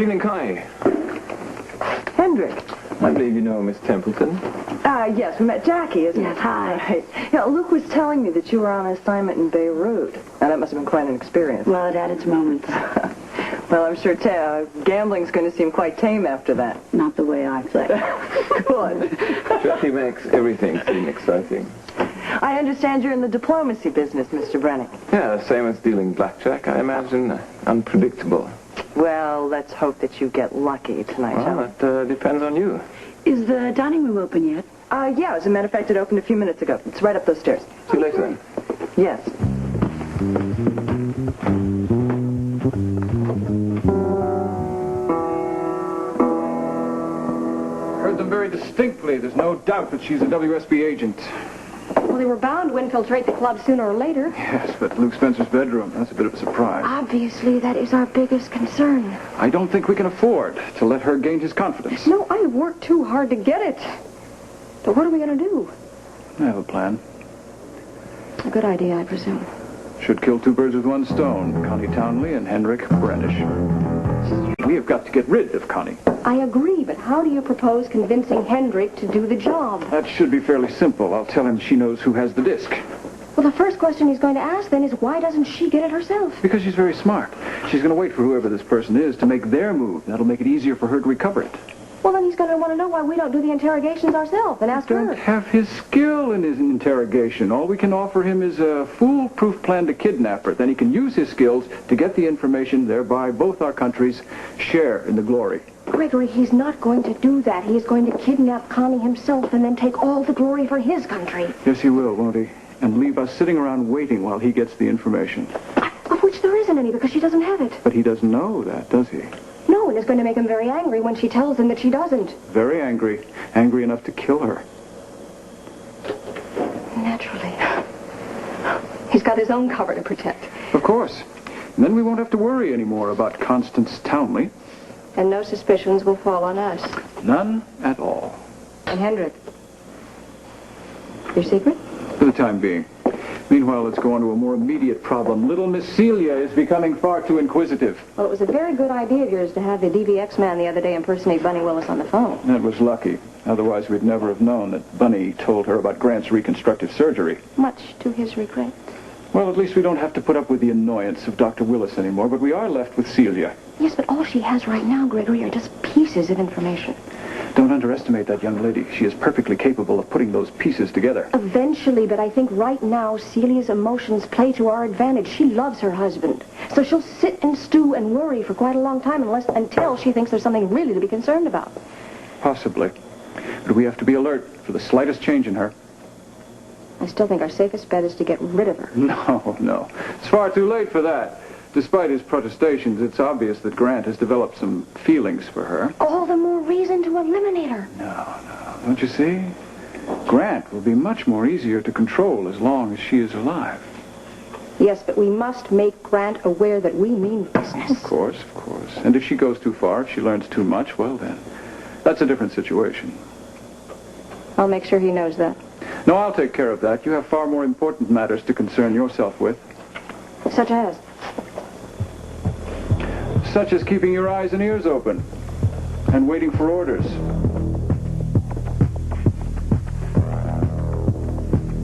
Good evening, Connie. Hendrick. I believe you know Miss Templeton. Yes, we met Jackie, isn't it? Yes, hi. Right. Yeah, Luke was telling me that you were on assignment in Beirut. Now, that must have been quite an experience. Well, it had its moments. Well, I'm sure gambling's going to seem quite tame after that. Not the way I play. Good. Jackie makes everything seem exciting. I understand you're in the diplomacy business, Mr. Brennick. Yeah, same as dealing blackjack, I imagine. Unpredictable. Well, let's hope that you get lucky tonight, shall we? Well, that depends on you. Is the dining room open yet? Yeah, as a matter of fact, it opened a few minutes ago. It's right up those stairs. See you later, then. Yes. Heard them very distinctly. There's no doubt that she's a WSB agent. Well, they were bound to infiltrate the club sooner or later. Yes, but Luke Spencer's bedroom, that's a bit of a surprise. Obviously, that is our biggest concern. I don't think we can afford to let her gain his confidence. No, I have worked too hard to get it. But what are we going to do? I have a plan. A good idea, I presume. Should kill two birds with one stone. Connie Townley and Hendrick Brandish. We have got to get rid of Connie. I agree, but how do you propose convincing Hendrick to do the job? That should be fairly simple. I'll tell him she knows who has the disc. Well, the first question he's going to ask then is why doesn't she get it herself? Because she's very smart. She's going to wait for whoever this person is to make their move. That'll make it easier for her to recover it. Well, then he's going to want to know why we don't do the interrogations ourselves and ask Don't her. have his skill in his interrogation. All we can offer him is a foolproof plan to kidnap her. Then he can use his skills to get the information, thereby both our countries share in the glory. Gregory, he's not going to do that. He is going to kidnap Connie himself and then take all the glory for his country. Yes, he will, won't he? And leave us sitting around waiting while he gets the information. Of which there isn't any because she doesn't have it. But he doesn't know that, does he? No, and it's going to make him very angry when she tells him that she doesn't. Very angry. Angry enough to kill her. Naturally. He's got his own cover to protect. Of course. And then we won't have to worry anymore about Constance Townley. And no suspicions will fall on us. None at all. And Hendrick. Your secret? For the time being. Meanwhile, let's go on to a more immediate problem. Little Miss Celia is becoming far too inquisitive. Well, it was a very good idea of yours to have the DVX man the other day impersonate Bunny Willis on the phone. That was lucky. Otherwise, we'd never have known that Bunny told her about Grant's reconstructive surgery. Much to his regret. Well, at least we don't have to put up with the annoyance of Dr. Willis anymore, but we are left with Celia. Yes, but all she has right now, Gregory, are just pieces of information. Don't underestimate that young lady. She is perfectly capable of putting those pieces together. Eventually, but I think right now Celia's emotions play to our advantage. She loves her husband. So she'll sit and stew and worry for quite a long time until she thinks there's something really to be concerned about. Possibly. But we have to be alert for the slightest change in her. I still think our safest bet is to get rid of her. No. It's far too late for that. Despite his protestations, it's obvious that Grant has developed some feelings for her. All the more reason to eliminate her. No. Don't you see? Grant will be much more easier to control as long as she is alive. Yes, but we must make Grant aware that we mean business. Of course. And if she goes too far, if she learns too much, well then, that's a different situation. I'll make sure he knows that. No, I'll take care of that. You have far more important matters to concern yourself with. Such as? Such as keeping your eyes and ears open and waiting for orders.